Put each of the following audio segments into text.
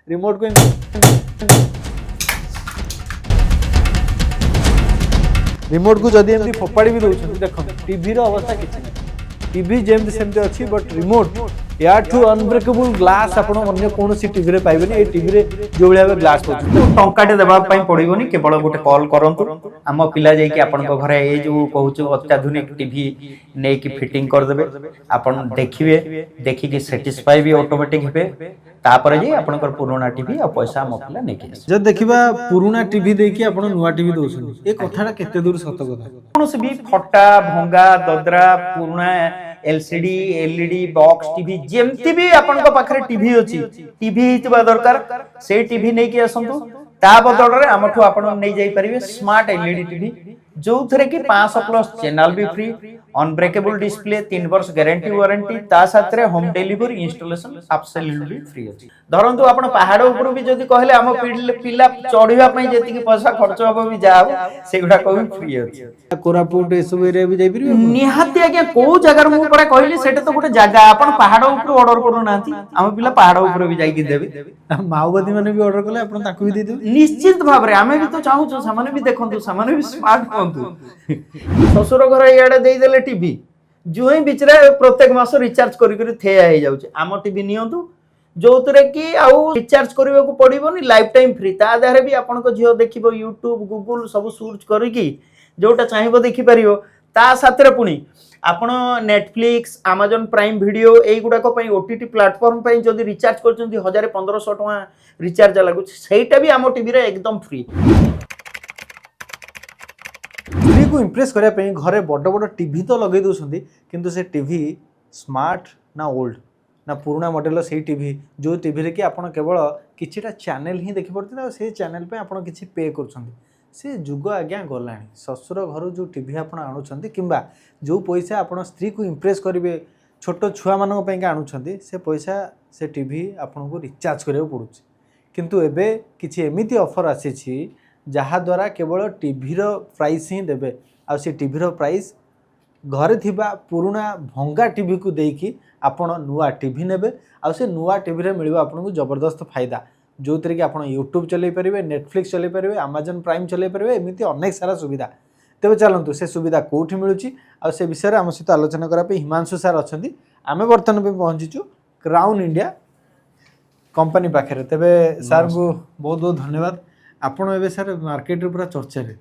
Remote को जदि एमती फोपाड़ी भी दौरान देख टीवी अवस्था किसी टीवी जमी सेमती अच्छी बट रिमोट याठू अनब्रेकेबल ग्लास आप कौन टीवी पाइबेनी ये टीवी जो भाई ग्लास टंकाटे देवा पड़ोनी केवल गोटे कॉल करूँ आम पिला जाकि आपण घरे ये जो कहूँ अत्याधुनिक टीवी नहीं कि फिटिंग करदे आपन देखिए देखिकी सेटिस्फाई भी ऑटोमेटिक हे तापर जे आपनकर पुराना टीवी आ पैसा मफला नहीं कि जब देखिबा पुराना टीवी देकी आपण नुवा टीवी दोछन ए कथाटा केते दूर सत कथा कौन भी फटा भंगा ददरा पुराना एलसीडी एलईडी बॉक्स टीवी जेमती भी आपन पाखरे टीवी अछि टीवी हितबा दरकार से टीवी नै कि आसंतु ता बदल रे हमठु आपन नै जाई परिबे स्मार्ट एलईडी टीवी जो थरे कि 500 प्लस चैनल भी फ्री अनब्रेकेबल डिस्प्ले 3 वर्ष गारंटी वारंटी ता साथ रे home delivery installation absolutely free अछि धरंतु आपन पहाड़ ऊपर भी जदी कहले हम पिला चढ़िबा पई जेति कि पैसा खर्च होबो भी जाओ सेगुडा को भी फ्री अछि कोरापुट एसबु एरिया भी जाई परिबे निहाती आगे को जगह मु परा कहली सेटा तो गोटे जगह आपन पहाड़ ऊपर ऑर्डर करू नांती हम पिला पहाड़ ऊपर भी जाई कि देबे माओवादी माने भी ऑर्डर करले आपन ताकू भी दे देबे निश्चित भाव रे हमें भी तो चाहू छ सामाने भी देखंतु सामाने भी स्मार्ट होंतु ससुर घर इयाडे देई देले टीवी जो ही बिचरे प्रत्येक मास रिचार्ज करी करी थे आइ जाउछ आम टीवी नियंतु जोतरे कि आउ रिचार्ज करबा को पड़िबोनी लाइफ टाइम फ्री ता देहरे भी आपन को जियो देखिबो YouTube गूगल सब सर्च करी कि जोटा चाहिबो देखि परियो ता साथरे पुनी आपण नेटफ्लिक्स Amazon प्राइम वीडियो एई गुडा को पई ओटीटी प्लेटफॉर्म पई जदी रिचार्ज करचंती 1500 टका रिचार्ज लागु सेटा भी आम टीवी रे एकदम फ्री स्त्री को इम्प्रेस करने पे घरे बड़ बड़ टीवी तो लगे दूसरी किंतु से टीवी स्मार्ट ना ओल्ड ना पुराना मॉडल से टीवी जो टीवी रे कि आपण केवल किछिटा चैनल ही देखि पड़ते से चैनल पे आपण किछि पे करछंती से जुग आज्ञा गलानी ससुर घर जो टीवी आपण आणुछंती किंबा जो पैसा आपण स्त्री को इम्प्रेस करिवे छोट छुआ मानक पे आणुछंती से पैसा से टीवी आपण को रिचार्ज करियो पड़ुछि किंतु एबे किछि एमिति ऑफर आसीछि जहा द्वारा केवल टीवी रो प्राइस ही देबे आ से टीवी रो प्राइस घरे थिबा पुराना भंगा टीवी को देकी आपण नुआ टीवी नेबे आ से नुआ टीवी रे मिलबा आपन को जबरदस्त फायदा जो तरी कि आपण YouTube चलै परिबे नेटफ्लिक्स चलै परिबे Amazon प्राइम चलै परिबे एमिति अनेक सारा सुविधा तेबे चलंतु से सुविधा कोठी मिलुची आ से विषय रे हम सहित आलोचना करा पे हिमांशु सर अछंती आमे वर्तमान पे पहुंचीचु क्राउन इंडिया कंपनी पाखरे तेबे सर को बहुत बहुत धन्यवाद आपण एबे सर मार्केट रे पूरा चर्चा रे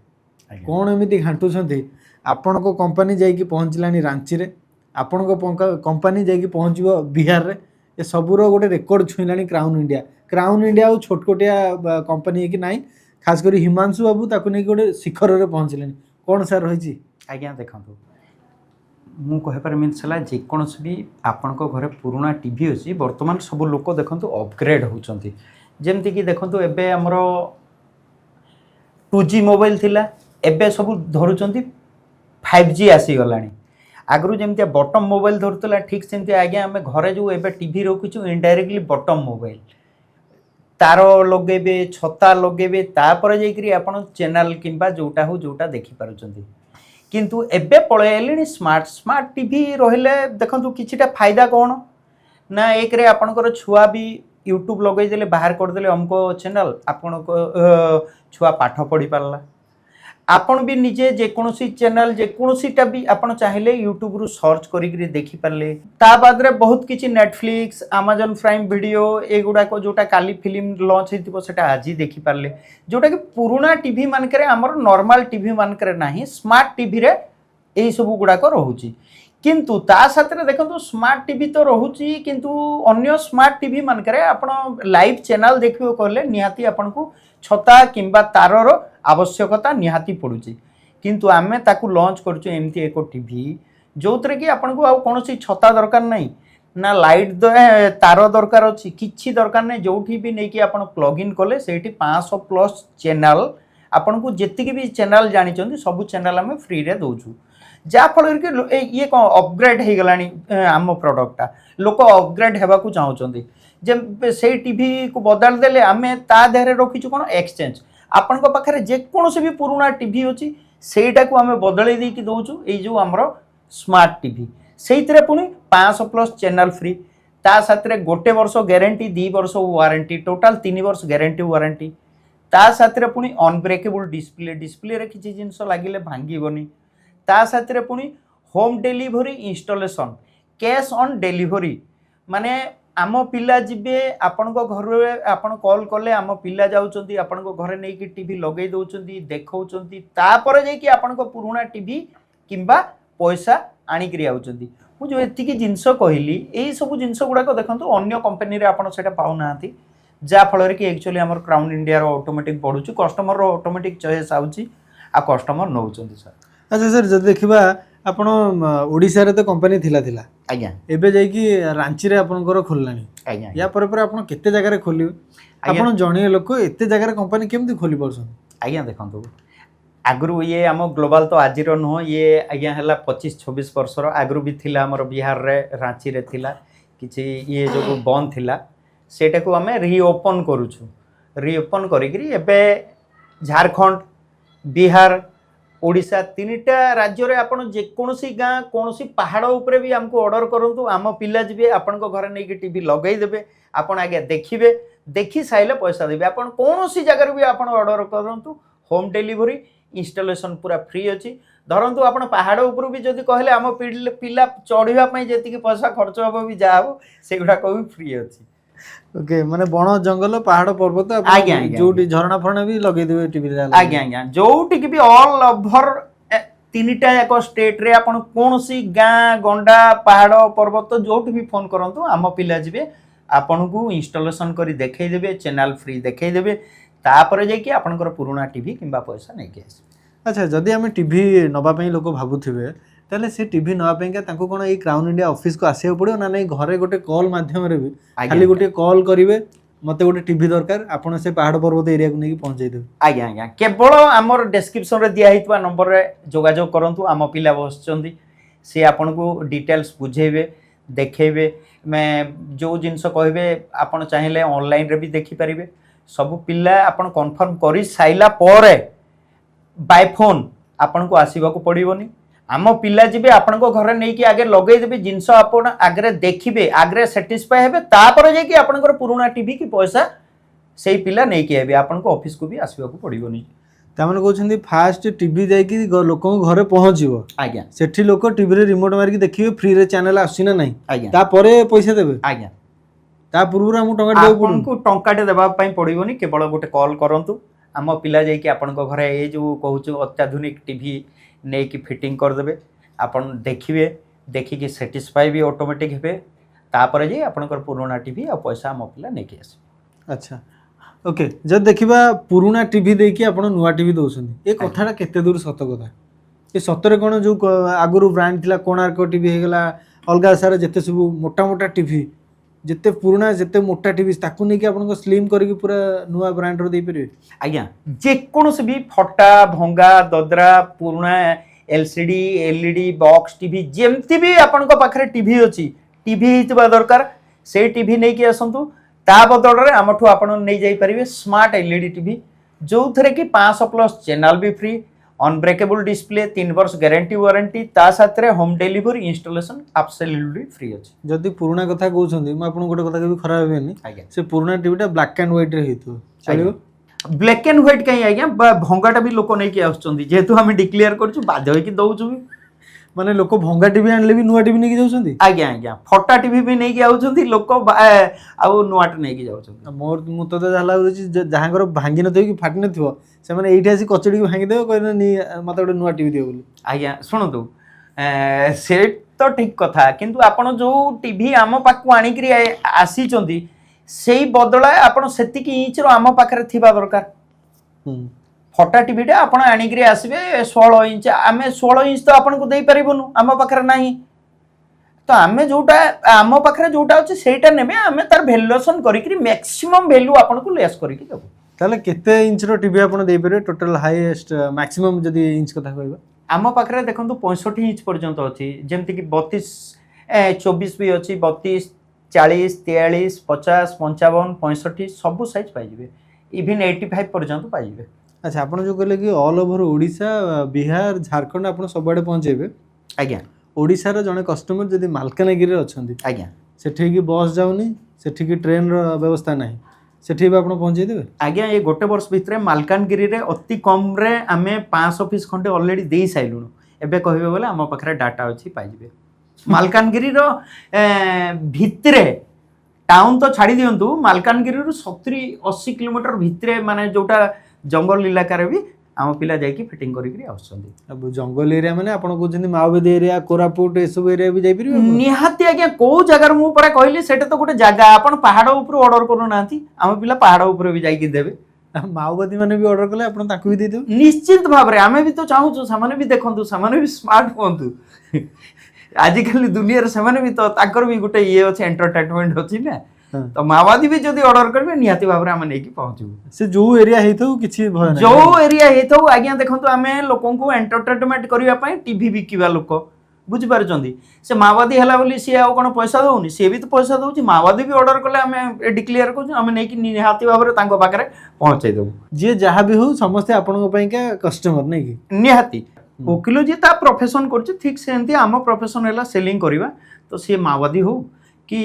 कोन एमिति घांटुछंती आपण को कंपनी जाई कि पहुंचलानी रांची रे आपण को कंपनी जाई कि पहुंचबो बिहार रे ए सबुरो गोटे रेकॉर्ड छुइलानी क्राउन इंडिया और छोटकोटिया कंपनी कि नाही खास करी हिमांशु बाबू ताकू नै गोटे शिखर रे पहुंचलानी कोन सर रहिछि आज्ञा देखंतु मु कहे पर मीन्स हला जे कोनस भी आपण को घरे पुराना टीवी अछि वर्तमान सब लोक देखंतु अपग्रेड होचंती जेमति कि देखंतु एबे हमरो 2G मोबाइल थिला एबे सब धरुचंती 5G आसी गलानी आगरु जेमति बटम मोबाइल धरुतला ठीक सेमति आज्ञा हमें घरे जो एबे टीवी रखुछु इनडायरेक्टली बटम मोबाइल तार लगेबे छता लगेबे तापर जेकरी आपण चैनल किंबा जोटा देखि पारुचंती किंतु एबे पळेलेनी स्मार्ट टीवी रहले देखंतु किछिटा फायदा कोन ना एक रे आपनकर छुआ भी YouTube लगे देले बाहर कर देले हमको चैनल आपण को छुआ पाठ पढ़ी पारला आपण भी निजे जे कोनोसी चैनल जे कोनोसीटा भी आपण चाहिले YouTube रु सर्च करी करी देखि पारले ता बाद रे बहुत किछि Netflix Amazon प्राइम वीडियो एगुडा को जोटा काली फिल्म लॉन्च हितिबो सेटा आजी देखि पारले जोटा कि पुराना टीवी मान करे हमर नॉर्मल टीवी मान करे नाही स्मार्ट टीवी रे एई सब गुडा को रहूची किंतु ता साथरे देखंतु स्मार्ट टीवी तो रहूची किंतु अन्य स्मार्ट टीवी मान करे आपण लाइव चैनल देखियो कहले निहाती आपण को छता किंबा तारर आवश्यकता निहाती पड़ुची किंतु आमे ताकू लॉन्च करछु एमती एको टीवी जोतरे कि आपण को आ कोनोसी छता दरकार नाही ना लाइट तार दरकार अछि किछि दरकार नै जोठी भी नै कि आपण प्लग इन कले सेठी 500 प्लस चैनल आपण को जेतिकी भी चैनल जानि चंदी सब चैनल हमें फ्री रे दोछु जा फल के ये कौन अपग्रेड हो गलानी आम प्रोडक्टा लोक अपग्रेड हेबा को चाहउचंदी जे से टीवी को बदल देले आमे ता देहरे रखिछु कोन एक्सचेंज आपण को पाखरे जे कोनोसी भी पुराना टीवी अछि सेटा को हमें बदलै दै कि दोछु ए जो हमरो स्मार्ट टीवी सेइतरे पुनी 500 प्लस चैनल फ्री ता साथरे गोटे वर्ष ग्यारंटी 2 वर्ष वारंटी टोटल 3 वर्ष ग्यारंटी वारंटी ता साथरे पुनी अनब्रेकेबल डिस्प्ले डिस्प्ले रे किछि जिंस लागिले भांगीबनी ता साथरे पुनी home delivery installation cash on delivery माने आम पिला जिबे आपण घर आपण कॉल कले आम पिला जाउचंती आपण घरे नै कि टीवी लगै दउचंती देखौचंती तापर जे कि आपण पुराना टीवी किंबा पैसा आनी करी आउचंती मु जो एतिकी जिंस कहली एई सब जिंस गुडा को देखंतु अन्य कंपनी रे आपण सेटा पाउ नाथि जा फल कि एक्चुअली हमर क्राउन इंडिया रो ऑटोमेटिक बढ़ुची कस्टमर रो ऑटोमेटिक चॉइस आउची आ कस्टमर नउचंती सर। अच्छा सर जब देखिबा आपण ओडिसा रे तो कंपनी थिला आज्ञा एबे जाई कि रांची रे आपनकर खोललानी आज्ञा या पर आपण केते जगह रे खोलिबे आपण जणिए लोक एते जगह रे कंपनी केमति खोली परछन आज्ञा देखंतु आगु ये आम ग्लोबल तो आज नुह ये आज्ञा है 25-26 वर्षर आगु भी थिला हमर बिहार रे रांची रे थिला किछि ये जो बंद थिला सेटा को आम रिओपन करूछु रिओपन करिकरी एबे झारखंड बिहार ओडिशा तीनटा राज्य रे आपण जे कोनोसी गाँ कोनोसी पहाड़ उपरे भी हमको ऑर्डर करंतु आम पिला जिबे आपण को घर नै कि टीवी लगै देबे आपण आगे देखिबे देखि साइले पैसा देबे आपण कोनोसी जगह रे भी आपण ऑर्डर करंतु होम डिलीवरी इंस्टॉलेशन पूरा फ्री अछि धरंतु आपण पहाड़ ऊपर भी जदि कहले आम पिला चढ़िबा पई जेतिकी पैसा खर्च होबो भी जाबो सेगुडा को भी फ्री अछि ओके माने बण जंगल पहाड़ पर्वत आज्ञा जोटी झरणा फरणा भी लगे देबे टीवी रे आज्ञा आज्ञा जोटी की भी ऑल ओवर तीनटा एक स्टेट रे आपण कोनोसी गाँ गंडा पहाड़ पर्वत जोटी भी फोन करंतु आम पिला जिबे आपण को इंस्टॉलेशन करी देखै देबे चैनल फ्री देखै देबे तापर जाई कि आपनकर पुराना टीवी किंबा पैसा नै के आसी। अच्छा जदि आम टीवी नबा पई लोक भाबुथिबे ताले से टीवी नबा पई का तांको कोन ए क्राउन इंडिया ऑफिस को आसे पड़ो ना नै घरे गोटे कॉल माध्यम रे भी खाली गोटे कॉल करिवे मते गोटे टीवी दरकार आपण से पहाड़ पर्वत एरिया को नै पहुंचाई देबे आज्ञा आज्ञा केवल हमर डिस्क्रिप्शन रे दिया हितवा नंबर रे जोगाजोग करंतु आम पिला बसचंदी से आपन को डिटेल्स बुझेबे देखेबे मैं जो जिंस कहबे आपण चाहिले ऑनलाइन रे भी देखि परिबे सब पिला आपण कंफर्म करी साइला परे बाय फोन आपण को आसीबा को पड़िबोनी आम पिला जिबे आपण को घर नै कि आगे लगै देबे जिंस आपण आगरे देखिबे आगरे सैटिस्फाई हेबे तापर जे कि आपनकर पुराना टीवी की पैसा सेही पिला नै कि हेबे आपण को ऑफिस को भी आसीबा को पड़िबोनी तामने कहछन्ती फास्ट टीवी जाई कि लोक घरे पहुंचीबो आज्ञा सेठी लोक टीवी रे रिमोट मार के देखिबे फ्री रे चैनल आसी ना नै आज्ञा ता परे पैसा देबे आज्ञा ता पूर्व हम टंका देबो आपन को टंकाटे देबा पई पड़िबोनी केवल गोटे कॉल करंतु आम पिला जाई कि आपन को घरे ए जो कहूछु अत्याधुनिक टीवी नै कि फिटिंग कर देबे आपन देखिबे देखि कि सैटिस्फाई भी ऑटोमेटिक हेबे तापर जे आपनकर पुराना टीवी आ पैसा आम पिला नै के आसी। अच्छा ओके जब देखिबा पुराना टीवी दे कि आपण नुवा टीवी दोछन्ती ए कथाटा केते दूर सत कथा ए सतरे कोन जो आगुरु ब्रांड थिला कोणार्क टीवी हे गेला अलगा सारा जते सब मोटा मोटा टीवी जिते पुराना जिते मोटा टीवी ताकू नहीं कि आपन स्लिम करके पूरा नुआ ब्रांड रो दे परिबे आज्ञा जे कोनोसी भी फटा भंगा ददरा पुराना एलसीडी एलईडी बॉक्स टीवी जेमती भी आपन को पाखरे टीवी अछि टीवी हितबा दरकार से टीवी नै कि आसंतु ता बदल रे हमठु आपन नै जाई परिबे स्मार्ट एलईडी टीवी जो थरे कि 500 प्लस चैनल भी फ्री अनब्रेकेबल डिस्प्ले 3 वर्ष गारंटी वारंटी ता साथरे home delivery installation absolutely free अछि। जदी पुराना कथा कहउछन्ती म आपन गोटे कथा के खराब हेनी से पुराना टीवीटा ब्लैक एंड व्हाइट रे हेतु चलियो ब्लैक एंड व्हाइट कहीं आज्ञा भंगाटा भी लोक नै कि आछुचंदी जेहेतु हम डिक्लेयर करछु बाध्य होई कि दउछु भी माने लोक भंगा टीवी आनले भी नुआ टीवी नै कि जाउछन्ती आज्ञा आज्ञा फटा टीवी भी नै कि आउछन्ती लोक आउ नुआट नै कि जाउछन्ती मोर मु तो जाला होछि जहांगर भांगी नथि कि फाटि नथिवो से माने एठी आसी कचड़ी के भांगी देबो कहना नि मते गोटे नुआ टीवी दियो बोली आज्ञा सुनतु से तो ठीक कथा किंतु आपण जो टीवी आम पाखु आनी करी आसीचंती सेही बदला आपण सेतिकी इंच रो आम पाखरे थिबा दरकार फटा टीवीटा आपण आनी करी आसीबे 16 इंच आमे 16 इंच तो आपण को देई परिबनु आम पाखरे नाही तो आमे जोटा आम पाखरे जोटा अछि सेटा नेबे आमे तार वैल्यूएशन करी करी मैक्सिमम वैल्यू आपण को लेस करी के देबो ताले केते इंच रो टीवी आपण देई परिबे टोटल हाईएस्ट मैक्सिमम जदी इंच कथा कहबा आम पाखरे देखंतु 65 इंच पर्यंत अछि जेमति कि 32 24 भी अछि 32 40 43 50 55 65 सब साइज पाई जिवे इवन 85 पर्यंत पाई जिवे। अच्छा आपण जो कहले कि ऑल ओवर ओडिशा बिहार झारखंड आपण सबआडे पहुंचेबे आज्ञा ओडिशा रो जने कस्टमर जदी मालकानगिरी रे अछंती आज्ञा ସେଠିକି ବସ୍ ଯାଉନି, ସେଠିକି ଟ୍ରେନ୍ର ବ୍ୟବସ୍ଥା ନାହିଁ, ସେଠି ବି ଆପଣ ପହଞ୍ଚେଇ ଦେବେ? ଆଜ୍ଞା ଏ ଗୋଟେ ବର୍ଷ ଭିତରେ ମାଲକାନଗିରିରେ ଅତି କମ୍ରେ ଆମେ 500 ପିସ୍ ଖଣ୍ଡେ ଅଲରେଡ଼ି ଦେଇ ସାରିଲୁଣୁ। ଏବେ କହିବେ ବୋଲେ ଆମ ପାଖରେ ଡାଟା ଅଛି, ପାଇଯିବେ। ମାଲକାନଗିରିର ଭିତରେ ଟାଉନ୍ ତ ଛାଡ଼ି ଦିଅନ୍ତୁ, ମାଲକାନଗିରିରୁ 70-80 କିଲୋମିଟର ଭିତରେ ମାନେ ଯୋଉଟା ଜଙ୍ଗଲ ଇଲାକାରେ ବି ଆମ ପିଲା ଯାଇକି ଫିଟିଂ କରିକି ଆସୁଛନ୍ତି। ଜଙ୍ଗଲ ଏରିଆ ମାନେ ଆପଣ କହୁଛନ୍ତି ମାଓବାଦୀ ଏରିଆ, କୋରାପୁଟ ଏସବୁ ଏରିଆ ବି ଯାଇପାରିବେ ଆପଣ? ନିହାତି ଆଜ୍ଞା, କୋଉ ଜାଗାରୁ ମୁଁ ପରା କହିଲି ସେଟା ତ ଗୋଟେ ଜାଗା। ଆପଣ ପାହାଡ଼ ଉପରୁ ଅର୍ଡର କରୁନାହାନ୍ତି, ଆମ ପିଲା ପାହାଡ଼ ଉପରେ ବି ଯାଇକି ଦେବେ। ମାଓବାଦୀ ମାନେ ବି ଅର୍ଡର କଲେ ଆପଣ ତାଙ୍କୁ ବି ଦେଇଦେବେ? ନିଶ୍ଚିତ ଭାବରେ ଆମେ ବି ତ ଚାହୁଁଛୁ ସେମାନେ ବି ଦେଖନ୍ତୁ, ସେମାନେ ବି ସ୍ମାର୍ଟ ହୁଅନ୍ତୁ। ଆଜିକାଲି ଦୁନିଆରେ ସେମାନେ ବି ତ ତାଙ୍କର ବି ଗୋଟେ ଇଏ ଅଛି, ଏଣ୍ଟରଟେନମେଣ୍ଟ ଅଛି ନା। ତ ମାଓବାଦୀ ବି ଯଦି ଅର୍ଡର କରିବେ ନିହାତି ଭାବରେ ଆମେ ନେଇକି ପହଞ୍ଚିବୁ। ସେ ଯୋଉ ଏରିଆ ହେଇଥାଉ କିଛି ଭୟ ନାହିଁ। ଯୋଉ ଏରିଆ ହେଇଥାଉ ଆଜ୍ଞା, ଦେଖନ୍ତୁ ଆମେ ଲୋକଙ୍କୁ ଏଣ୍ଟରଟେନମେଣ୍ଟ କରିବା ପାଇଁ ଟିଭି ବିକିବା ଲୋକ, ବୁଝିପାରୁଛନ୍ତି। ସେ ମାଓବାଦୀ ହେଲା ବୋଲି ସିଏ ଆଉ କ'ଣ ପଇସା ଦଉନି? ସିଏ ବି ତ ପଇସା ଦଉଛି। ମାଓବାଦୀ ବି ଅର୍ଡର କଲେ ଆମେ ଡିକ୍ଲେୟାର କରୁଛୁ, ଆମେ ନେଇକି ନିହାତି ଭାବରେ ତାଙ୍କ ପାଖରେ ପହଞ୍ଚେଇ ଦେବୁ। ଯିଏ ଯାହା ବି ହଉ ସମସ୍ତେ ଆପଣଙ୍କ ପାଇଁକା କଷ୍ଟମର, ନାଇଁ କି? ନିହାତି ଓକିଲ ଯିଏ ତା ପ୍ରଫେସନ କରୁଛି, ଠିକ୍ ସେମିତି ଆମ ପ୍ରଫେସନ ହେଲା ସେଲିଂ କରିବା। ତ ସିଏ ମାଓବାଦୀ ହଉ କି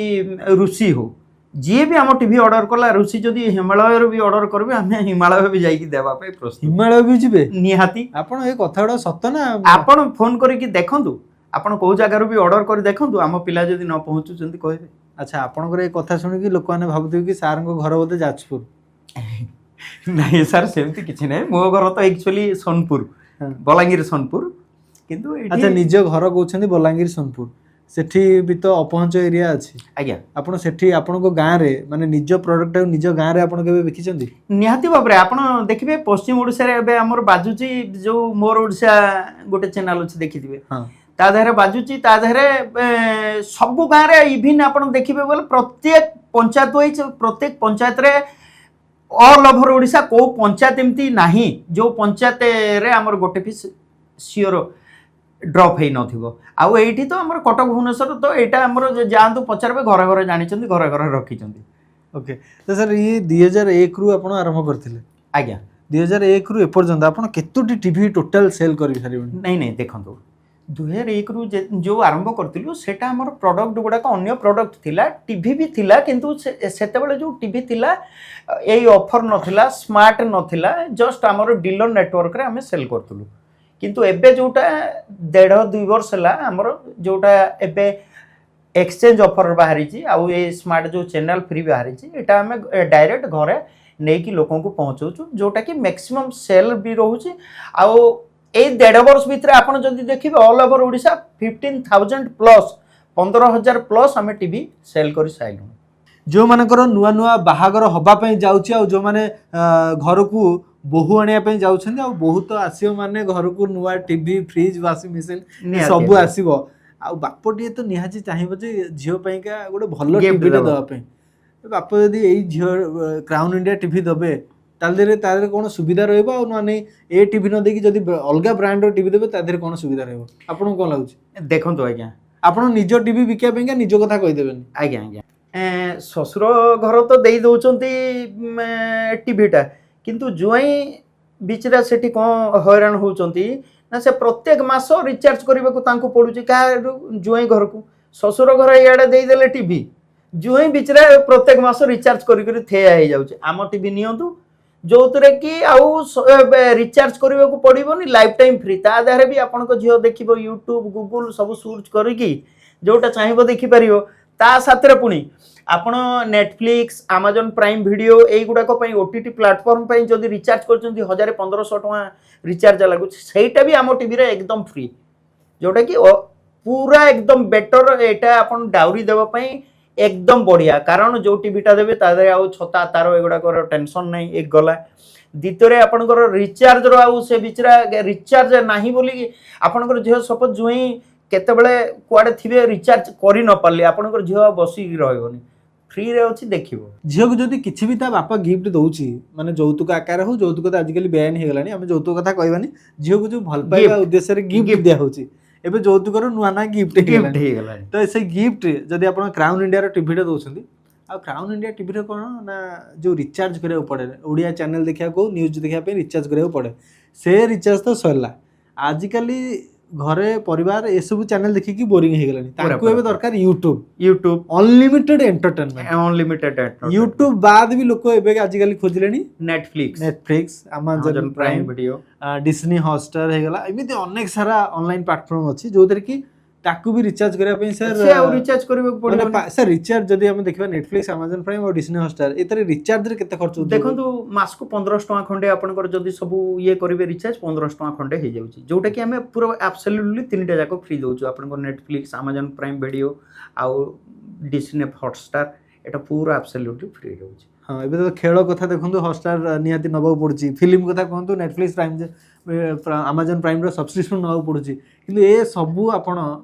ଋଷି ହଉ, ଯିଏ ବି ଆମ ଟିଭି ଅର୍ଡର କଲା, ଋଷି ଯଦି ହିମାଳୟରୁ ବି ଅର୍ଡର କରିବେ ଆମେ ହିମାଳୟ ବି ଯାଇକି ଦେବା ପାଇଁ ପ୍ରସ୍ତୁତ। ହିମାଳୟ ବି ଯିବେ? ନିହାତି। ଆପଣ ଏ କଥା ଗୁଡ଼ା ସତ ନା? ଆପଣ ଫୋନ କରିକି ଦେଖନ୍ତୁ, ଆପଣ କୋଉ ଜାଗାରୁ ବି ଅର୍ଡର କରି ଦେଖନ୍ତୁ, ଆମ ପିଲା ଯଦି ନ ପହଞ୍ଚୁଛନ୍ତି କହିବେ। ଆଚ୍ଛା, ଆପଣଙ୍କର ଏ କଥା ଶୁଣିକି ଲୋକମାନେ ଭାବୁଥିବେ କି ସାର୍ଙ୍କ ଘର ବୋଧେ ଯାଜପୁର। ନାଇଁ ସାର୍, ସେମିତି କିଛି ନାହିଁ। ମୋ ଘର ତ ଆକ୍ଚୁଆଲି ସୋନପୁର, ବଲାଙ୍ଗୀର ସୋନପୁର। କିନ୍ତୁ ଆଚ୍ଛା, ନିଜ ଘର କହୁଛନ୍ତି ବଲାଙ୍ଗୀର ସୋନପୁର, ସେଠି ବି ତ ଅପହଞ୍ଚ ଏରିଆ ଅଛି। ଆଜ୍ଞା, ଆପଣ ସେଠି ଆପଣଙ୍କ ଗାଁରେ ମାନେ ନିଜ ପ୍ରଡକ୍ଟଟାକୁ ନିଜ ଗାଁରେ ଆପଣ କେବେ ବିକିଛନ୍ତି? ନିହାତି ଭାବରେ। ଆପଣ ଦେଖିବେ ପଶ୍ଚିମ ଓଡ଼ିଶାରେ ଏବେ ଆମର ବାଜୁଛି ଯୋଉ ମୋର ଓଡ଼ିଶା ଗୋଟେ ଚ୍ୟାନେଲ ଅଛି, ଦେଖିଥିବେ। ତା ଦେହରେ ବାଜୁଛି, ତା ଦେହରେ ସବୁ ଗାଁରେ ଇଭିନ୍ ଆପଣ ଦେଖିବେ ବୋଲେ ପ୍ରତ୍ୟେକ ପଞ୍ଚାୟତ ୱାଇଜ୍, ପ୍ରତ୍ୟେକ ପଞ୍ଚାୟତରେ ଅଲ୍ ଓଭର ଓଡ଼ିଶା କୋଉ ପଞ୍ଚାୟତ ଏମିତି ନାହିଁ ଯୋଉ ପଞ୍ଚାୟତରେ ଆମର ଗୋଟେ ପିସ୍ ସିଓର ଡ୍ରପ୍ ହେଇନଥିବ। ଆଉ ଏଇଠି ତ ଆମର କଟକ ଭୁବନେଶ୍ୱର ତ ଏଇଟା ଆମର ଯାଆନ୍ତୁ ପଚାରିବେ, ଘରେ ଘରେ ଜାଣିଛନ୍ତି, ଘରେ ଘରେ ରଖିଛନ୍ତି। ଓକେ, ତ ସାର୍ ଇଏ 2001ରୁ ଆପଣ ଆରମ୍ଭ କରିଥିଲେ? ଆଜ୍ଞା, 2001ରୁ ଏପର୍ଯ୍ୟନ୍ତ ଆପଣ କେତୋଟି ଟିଭି ଟୋଟାଲ ସେଲ୍ କରିସାରିବେଣି? ନାଇଁ ଦେଖନ୍ତୁ, 2001ରୁ ଯେଉଁ ଆରମ୍ଭ କରିଥିଲୁ ସେଟା ଆମର ପ୍ରଡ଼କ୍ଟ ଗୁଡ଼ାକ ଅନ୍ୟ ପ୍ରଡ଼କ୍ଟ ଥିଲା, ଟିଭି ବି ଥିଲା। କିନ୍ତୁ ସେତେବେଳେ ଯେଉଁ ଟିଭି ଥିଲା ଏଇ ଅଫର୍ ନଥିଲା, ସ୍ମାର୍ଟ ନଥିଲା, ଜଷ୍ଟ ଆମର ଡିଲର ନେଟୱାର୍କରେ ଆମେ ସେଲ୍ କରୁଥିଲୁ। କିନ୍ତୁ ଏବେ ଯେଉଁଟା 1.5-2 ବର୍ଷ ହେଲା ଆମର ଯେଉଁଟା ଏବେ ଏକ୍ସଚେଞ୍ଜ ଅଫର୍ ବାହାରିଛି, ଆଉ ଏ ସ୍ମାର୍ଟ ଯେଉଁ ଚ୍ୟାନେଲ୍ ଫ୍ରି ବାହାରିଛି, ଏଇଟା ଆମେ ଡାଇରେକ୍ଟ ଘରେ ନେଇକି ଲୋକଙ୍କୁ ପହଞ୍ଚଉଛୁ, ଯେଉଁଟାକି ମ୍ୟାକ୍ସିମମ୍ ସେଲ୍ ବି ରହୁଛି। ଆଉ ଏଇ 1.5 ବର୍ଷ ଭିତରେ ଆପଣ ଯଦି ଦେଖିବେ ଅଲ୍ ଓଭର ଓଡ଼ିଶା 15,000+ 15,000+ ଆମେ ଟିଭି ସେଲ୍ କରି ସାରିଲୁଣି। ଯେଉଁମାନଙ୍କର ନୂଆ ନୂଆ ବାହାଘର ହେବା ପାଇଁ ଯାଉଛି, ଆଉ ଯେଉଁମାନେ ଘରକୁ ବୋହୂ ଆଣିବା ପାଇଁ ଯାଉଛନ୍ତି, ଆଉ ବୋହୂ ତ ଆସିବ ମାନେ ଘରକୁ ନୂଆ ଟିଭି, ଫ୍ରିଜ୍, ୱାସିଂ ମେସିନ୍ ସବୁ ଆସିବ, ଆଉ ବାପଟିଏ ତ ନିହାତି ଚାହିଁବ ଯେ ଝିଅ ପାଇଁକା ଗୋଟେ ଭଲ ଟିଭିଟେ ଦେବା ପାଇଁ। ବାପ ଯଦି ଏଇ ଝିଅ କ୍ରାଉନ୍ ଇଣ୍ଡିଆ ଟିଭି ଦେବେ, ତାହେଲେ ତା ଦେହରେ କ'ଣ ସୁବିଧା ରହିବ? ଆଉ ନହେଲେ ଏ ଟିଭି ନ ଦେଇକି ଯଦି ଅଲଗା ବ୍ରାଣ୍ଡର ଟିଭି ଦେବେ, ତା ଦେହରେ କ'ଣ ସୁବିଧା ରହିବ? ଆପଣଙ୍କୁ କ'ଣ ଲାଗୁଛି? ଦେଖନ୍ତୁ ଆଜ୍ଞା, ଆପଣ ନିଜ ଟିଭି ବିକିବା ପାଇଁକା ନିଜ କଥା କହିଦେବେନି? ଆଜ୍ଞା ଶ୍ୱଶୁର ଘର ତ ଦେଇ ଦେଉଛନ୍ତି ଟିଭିଟା, କିନ୍ତୁ ଜ୍ୱାଇଁ ବିଚରା ସେଠି କ'ଣ ହଇରାଣ ହେଉଛନ୍ତି ନା, ସେ ପ୍ରତ୍ୟେକ ମାସ ରିଚାର୍ଜ କରିବାକୁ ତାଙ୍କୁ ପଡ଼ୁଛି। କାହାଠୁ? ଜ୍ୱାଇଁ ଘରକୁ। ଶ୍ୱଶୁର ଘର ଇଆଡ଼େ ଦେଇଦେଲେ ଟିଭି, ଜ୍ୱାଇଁ ବିଚରା ପ୍ରତ୍ୟେକ ମାସ ରିଚାର୍ଜ କରି ଥେୟା ହେଇଯାଉଛି। ଆମ ଟିଭି ନିଅନ୍ତୁ, ଯେଉଁଥିରେ କି ଆଉ ରିଚାର୍ଜ କରିବାକୁ ପଡ଼ିବନି, ଲାଇଫ୍ ଟାଇମ୍ ଫ୍ରି। ତା ଦେହରେ ବି ଆପଣଙ୍କ ଝିଅ ଦେଖିବ ୟୁଟ୍ୟୁବ୍, ଗୁଗୁଲ୍ ସବୁ ସର୍ଚ୍ଚ କରିକି ଯେଉଁଟା ଚାହିଁବ ଦେଖିପାରିବ। ତା ସାଥିରେ ପୁଣି ଆପଣ ନେଟଫ୍ଲିକ୍ସ, ଆମାଜନ୍ ପ୍ରାଇମ୍ ଭିଡ଼ିଓ ଏଇଗୁଡ଼ାକ ପାଇଁ OTT ପ୍ଲାଟଫର୍ମ ପାଇଁ ଯଦି ରିଚାର୍ଜ କରୁଛନ୍ତି 1,000-1,500 ଟଙ୍କା ରିଚାର୍ଜ ଲାଗୁଛି, ସେଇଟା ବି ଆମ ଟିଭିରେ ଏକଦମ ଫ୍ରି, ଯେଉଁଟାକି ପୁରା ଏକଦମ ବେଟର। ଏଇଟା ଆପଣ ଡାଉରି ଦେବା ପାଇଁ ଏକଦମ ବଢ଼ିଆ, କାରଣ ଯେଉଁ ଟିଭିଟା ଦେବେ ତା ଦେହରେ ଆଉ ଛତା ତାର ଏଗୁଡ଼ାକର ଟେନସନ୍ ନାହିଁ। ଏକ ଗଲା, ଦ୍ୱିତୀୟରେ ଆପଣଙ୍କର ରିଚାର୍ଜର ଆଉ ସେ ବିଚରା ରିଚାର୍ଜ ନାହିଁ ବୋଲି ଆପଣଙ୍କର ଝିଅ ସପୋଜ ଜ୍ୱାଇଁ କେତେବେଳେ କୁଆଡ଼େ ଥିବେ, ରିଚାର୍ଜ କରି ନ ପାରିଲେ ଆପଣଙ୍କର ଝିଅ ଆଉ ବସିକି ରହିବନି, ଫ୍ରିରେ ଅଛି ଦେଖିବ। ଝିଅକୁ ଯଦି କିଛି ବି ତା ବାପା ଗିଫ୍ଟ ଦଉଛି, ମାନେ ଯୌତୁକ ଆକାର ହଉ, ଯୌତୁକ ତ ଆଜିକାଲି ବେଆଇନ ହେଇଗଲାଣି, ଆମେ ଯୌତୁକ କଥା କହିବାନି, ଝିଅକୁ ଯୋଉ ଭଲ ପାଇବା ଉଦ୍ଦେଶ୍ୟରେ ଗିଫ୍ଟ ଦିଆହଉଛି, ଏବେ ଯୌତୁକର ନୂଆ ନୂଆ ଗିଫ୍ଟ ହେଇଗଲାଣି। ତ ସେଇ ଗିଫ୍ଟ ଯଦି ଆପଣ କ୍ରାଉନ୍ ଇଣ୍ଡିଆର ଟିଭିଟା ଦଉଛନ୍ତି, ଆଉ କ୍ରାଉନ୍ ଇଣ୍ଡିଆ ଟିଭିରେ କ'ଣ ନା ଯୋଉ ରିଚାର୍ଜ କରିବାକୁ ପଡ଼େ, ଓଡ଼ିଆ ଚ୍ୟାନେଲ ଦେଖିବାକୁ ହଉ, ନ୍ୟୁଜ୍ ଦେଖିବା ପାଇଁ ରିଚାର୍ଜ କରିବାକୁ ପଡ଼େ, ସେ ରିଚାର୍ଜ ତ ସରିଲା। ଆଜିକାଲି ଘରେ ପରିବାର ଏସବୁ ଚ୍ୟାନେଲ ଦେଖିକି ବୋରିଂ ହେଇଗଲାଣି ତାଙ୍କୁ ଏବେ ଦରକାର YouTube YouTube unlimited entertainment unlimited YouTube ବାଦ ବି ଲୋକ ଏବେ ଆଜିକାଲି ଖୋଜିଲେଣି Netflix Netflix Amazon Prime Video Disney Hotstar ହେଇଗଲା ଏମିତି ଅନେକ ସାରା ଅନଲାଇନ ପ୍ଲାଟଫର୍ମ ଅଛି ଯୋଉଥିରେ କି ତାକୁ ବି ରିଚାର୍ଜ କରିବା ପାଇଁ ସେ ଆଉ ରିଚାର୍ଜ କରିବାକୁ ପଡିବ ସାର୍ ରିଚାର୍ଜ ଯଦି ଆମେ ଦେଖିବା ନେଟଫ୍ଲିକ୍ସ ଆମାଜନ ପ୍ରାଇମ ଆଉ ଡିସ୍ନି ହଟଷ୍ଟାର ଏଥିରେ ରିଚାର୍ଜରେ କେତେ ଖର୍ଚ୍ଚ ହଉଛି ଦେଖନ୍ତୁ ମାସକୁ 1500 ଟଙ୍କା ଖଣ୍ଡେ ଆପଣଙ୍କର ଯଦି ସବୁ ଇଏ କରିବେ ରିଚାର୍ଜ 1500 ଟଙ୍କା ଖଣ୍ଡେ ହେଇଯାଉଛି ଯୋଉଟା କି ଆମେ ପୁରା ଆବସଲ୍ୟୁଟଲି ତିନିଟା ଯାକ ଫ୍ରି ଦଉଛୁ ଆପଣଙ୍କର ନେଟଫ୍ଲିକ୍ସ ଆମାଜନ ପ୍ରାଇମ ଭିଡିଓ ଆଉ ଡିସ୍ନି ହଟଷ୍ଟାର এটা পুরো আবসলিউটলি ফ্রি রয়েছে। হ্যাঁ এবে তো খেল কথা দেখুন হটস্টার নিহাতি নেওয়া পড়ুଛି ফিল্ম কথা কুহতু নেটফ্লিক্স প্রাইম আমাজন প্রাইমর সবসক্রিপশন নেওয়া পড়ুଛି কিন্তু এ সবু আপন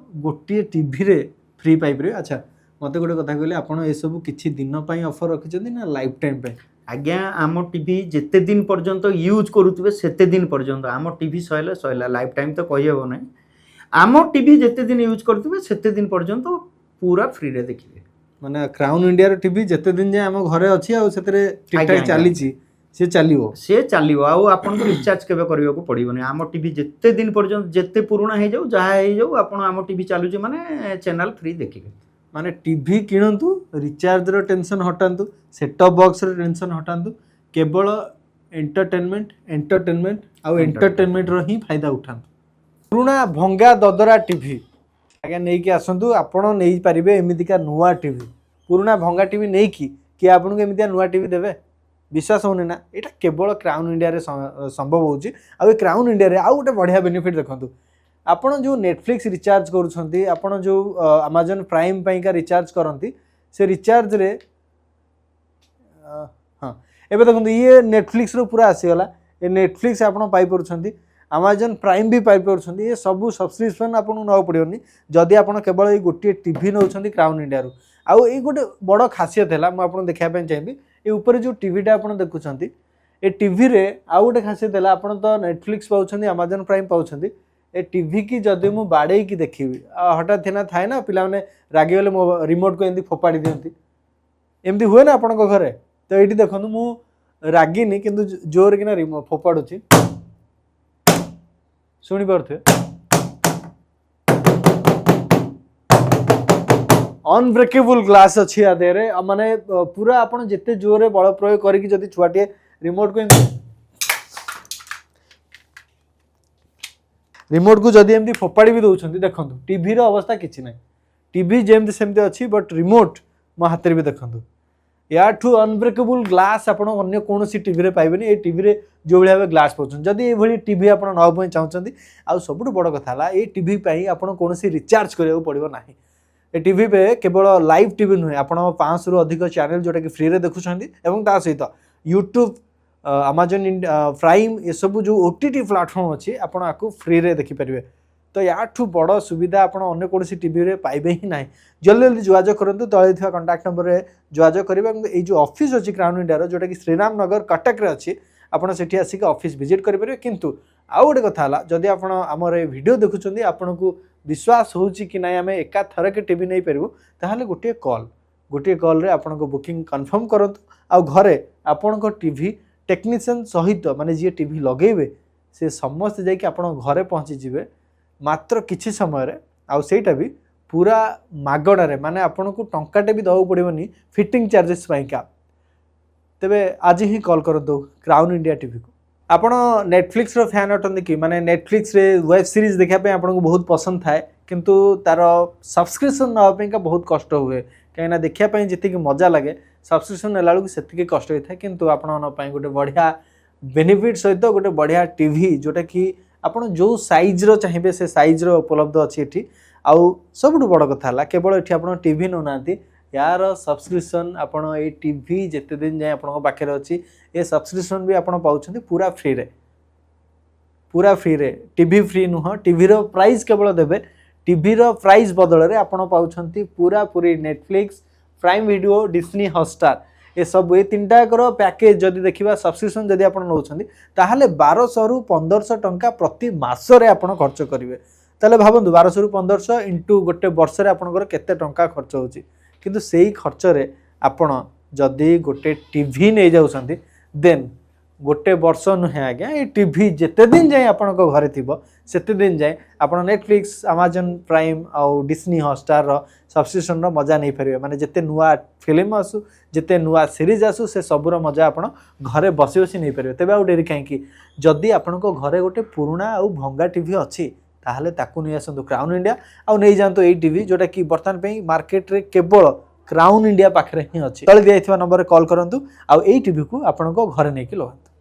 গোটিয়ে টিভিরে ফ্রি পাইপারে। আচ্ছা মতো গোটে কথা কইলে আপন এ সবু কিছু দিন পাই অফর রাখিছেন না লাইফ টাইম পাই? আজ্ঞা আম টিভি যেতে দিন পর্যন্ত ইউজ করুথিবে সেতে দিন পর্যন্ত আম টিভি সইলা সইলা লাইফ টাইম তো কই হবো না। আম টিভি যেতে দিন ইউজ করুথিবে সেতে দিন পর্যন্ত পুরা ফ্রি রে দেখিবে। মানে ক্রাউন ইন্ডিয়ার টিভি যেতে দিন যে আম ঘরে ଅଛି ଆଉ ସେଥିରେ ঠিকঠাক ଚାଲିଛି ସେ ଚାଲିବ ସେ ଚାଲିବ ଆଉ ଆପଣଙ୍କୁ ରିଚାର୍ଜ କେବେ କରିବାକୁ ପଡ଼ିବନି। ଆମ ଟିଭି ଯେତେ ଦିନ ପର୍ଯ୍ୟନ୍ତ ଯେତେ ପୁରୁଣା ହେଇଯାଉ ଯାହା ହେଇଯାଉ ଆପଣ ଆମ ଟିଭି ଚାଲୁଛି ମାନେ ଚ୍ୟାନେଲ ଫ୍ରି ଦେଖିବେ। ମାନେ ଟିଭି କିଣନ୍ତୁ ରିଚାର୍ଜର ଟେନସନ୍ ହଟାନ୍ତୁ ସେଟଅପ୍ ବକ୍ସର ଟେନସନ୍ ହଟାନ୍ତୁ କେବଳ ଏଣ୍ଟରଟେନମେଣ୍ଟ ଆଉ ଏଣ୍ଟରଟେନମେଣ୍ଟର ହିଁ ଫାଇଦା ଉଠାନ୍ତୁ। ପୁରୁଣା ଭଙ୍ଗା ଦଦରା ଟିଭି ଆଜ୍ଞା ନେଇକି ଆସନ୍ତୁ ଆପଣ ନେଇପାରିବେ ଏମିତିକା ନୂଆ ଟିଭି। ପୁରୁଣା ଭଙ୍ଗା ଟିଭି ନେଇକି କିଏ ଆପଣଙ୍କୁ ଏମିତିଆ ନୂଆ ଟିଭି ଦେବେ? ବିଶ୍ୱାସ ହେଉନି ନା? ଏଇଟା କେବଳ କ୍ରାଉନ୍ ଇଣ୍ଡିଆରେ ସମ୍ଭବ ହେଉଛି। ଆଉ ଏ କ୍ରାଉନ୍ ଇଣ୍ଡିଆରେ ଆଉ ଗୋଟେ ବଢ଼ିଆ ବେନିଫିଟ୍ ଦେଖନ୍ତୁ ଆପଣ ଯେଉଁ ନେଟଫ୍ଲିକ୍ସ ରିଚାର୍ଜ କରୁଛନ୍ତି ଆପଣ ଯେଉଁ ଆମାଜନ ପ୍ରାଇମ୍ ପାଇଁକା ରିଚାର୍ଜ କରନ୍ତି ସେ ରିଚାର୍ଜରେ ହଁ ଏବେ ଦେଖନ୍ତୁ ଇଏ ନେଟଫ୍ଲିକ୍ସରୁ ପୁରା ଆସିଗଲା ଏ ନେଟଫ୍ଲିକ୍ସ ଆପଣ ପାଇପାରୁଛନ୍ତି ଆମାଜନ ପ୍ରାଇମ୍ ବି ପାଇପାରୁଛନ୍ତି ଏ ସବୁ ସବସ୍କ୍ରିପସନ୍ ଆପଣଙ୍କୁ ନେବାକୁ ପଡ଼ିବନି ଯଦି ଆପଣ କେବଳ ଏଇ ଗୋଟିଏ ଟିଭି ନେଉଛନ୍ତି କ୍ରାଉନ୍ ଇଣ୍ଡିଆରୁ। ଆଉ ଏଇ ଗୋଟେ ବଡ଼ ଖାସିୟତ ହେଲା ମୁଁ ଆପଣଙ୍କୁ ଦେଖାଇବା ପାଇଁ ଚାହିଁବି ଏ ଉପରେ ଯେଉଁ ଟିଭିଟା ଆପଣ ଦେଖୁଛନ୍ତି ଏ ଟିଭିରେ ଆଉ ଗୋଟେ ଖାସିୟତ ହେଲା ଆପଣ ତ ନେଟଫ୍ଲିକ୍ସ ପାଉଛନ୍ତି ଆମାଜନ ପ୍ରାଇମ୍ ପାଉଛନ୍ତି ଏ টিভি কি যদি ମୁଁ ବାଡ଼େଇକି ଦେଖିବି ହଠାତ୍ ଥିନା ଥାଏ ନା ପିଲାମାନେ ରାଗିଗଲେ ମୋ ରିମୋଟ୍କୁ ଏମିତି ଫୋପାଡ଼ି ଦିଅନ୍ତି ଏମିତି ହୁଏ ନା ଆପଣଙ୍କ ଘରେ? ତ ଏଇଠି ଦେଖନ୍ତୁ ମୁଁ ରାଗିନି କିନ୍ତୁ ଜୋରେ କିନା ରିମୋଟ୍ ଫୋପାଡ଼ୁଛି ଶୁଣିପାରୁଥିବେ ଅନବ୍ରେକେବୁଲ ଗ୍ଲାସ୍ ଅଛି ୟା ଦେହରେ ମାନେ ପୁରା ଆପଣ ଯେତେ ଜୋରରେ ବଳ ପ୍ରୟୋଗ କରିକି ଯଦି ଛୁଆଟିଏ ରିମୋଟ୍କୁ ଏମିତି रिमोट को जदि एमती फोपाड़ी भी दौरान देखो टीवी अवस्था किसी ना टीवी जमती सेमती अच्छी बट रिमोट मो हाथ में भी देखो याठू अनब्रेकेबल ग्लास आप कौन टीवी पाइबेनी ये टीवी जो भाई ग्लास पाँच जदि ये टीवी आप नापी चाहते आउ सब बड़ कथा ये टीवी आप कौन रिचार्ज करा पड़ो ना ये टीवी पे केवल लाइव टीवी नुहे आप 500 रु अधिक चैनल जोटा कि फ्री देखुं सहित यूट्यूब आमाजन प्राइम ये सब जो ओटीटी प्लाटफर्म अच्छी आपको आपको फ्री रे देखिपारे। तो याठू बड़ सुविधा आप अन्य कौन टीवी रे पाइबे ही ना। जल्दी जल्दी जोगाजोग करूँ तले थी कंटाक्ट नंबर में जोगाजोग करेंगे। जो ऑफिस अच्छी क्राउन इंडिया जोटा कि श्रीराम नगर कटक रे अच्छी आपड़ से आसिक ऑफिस विजिट करेंगे। किंतु आउ गोटे कथा है जदि आप आमर ये वीडियो देखुं आपन को विश्वास हो कि ना आम एका थरके टीवी नहीं पारू ताहले गोटे कॉल रे आपन को बुकिंग कन्फर्म करूँ आ घरे आपन को टीवी टेक्नीशियन सहित माने जी टीवी लगेबे से समस्त जाकि आप घरे पहुँची जीवे मात्र किछि समय रे आउ सेटा भी पूरा मागणारे माने आपन को टंकाटे भी दवा पड़ोनी फिटिंग चार्जेस पाइका। तेबे आज ही कॉल करदो क्राउन इंडिया टीवी को। आपण नेटफ्लिक्स रो फैन अटंदी कि माने नेटफ्लिक्स रे वेब सीरीज देखा पे आपन को बहुत पसंद थाए किंतु तार सब्सक्रिप्शन ना पाइका बहुत कष्ट हुए कहीं देखा जी मजा लगे सब्सक्रिप्शन नेला बेलू से कष्ट होता है। किंतु आपन गोटे बढ़िया बेनिफिट सहित गोटे बढ़िया टीवी जोटा कि आपन जो साइज रो चाहिए से साइज रो उपलब्ध अच्छी एठी आउ सबुठ बड़ कथा है केवल ये आप टीवी नौ ना यार सब्सक्रिप्शन आपन ये टीवी जिते दिन जाए आपन पाखे अच्छी ये सब्सक्रिप्शन भी आपन पाउछंती पूरा फ्री रे टीवी फ्री नुह टीवी रो प्राइस केवल देबे टीवी रो प्राइस बदल में आपन पाउछंती पूरा पूरी Netflix prime video Disney Hotstar ये सब ये तीन टाकर पैकेज जदि देखा सब्सक्रिप्शन जदि आप नौ ताहले 1200 रु 1500 टंका प्रति मासरे आपन खर्च करेंगे। ताहले भावନ୍ତୁ 1200 रु 1500 इंटू गोटे वर्ष आपंकर केते टंका खर्च होची किंतु सेही खर्च रे आपन जदि गोटे टीवी नहीं जाउछंती देन गोटे वर्ष नुहे आज्ञा ये टीवी जिते दिन जाए आपण घरे थी सेते दिन जाए आप नेटफ्लिक्स अमेजन प्राइम आउ डिस्नी हॉटस्टार सब्सक्रिप्शन मजा नहीं पारे माने जिते नुआ फिल्म आसू जिते नुआ सीरीज आसू से सबूर मजा आप घरे बसी बसी नहीं पारे तेज आउ डेरी कहीं जदि आपण घरे गोटे पुराणा आउ भंगा टीवी अच्छी ताहले ताकू नहीं आसतु क्राउन इंडिया आउ नहीं जातु ये टीवी जोटा कि बर्तमान मार्केट रे केवल क्राउन इंडिया पाखे ही अच्छी तले दिखाई नंबर कॉल करंतु आउ एई टीवी को आपण घरे नहीं कि लगातु।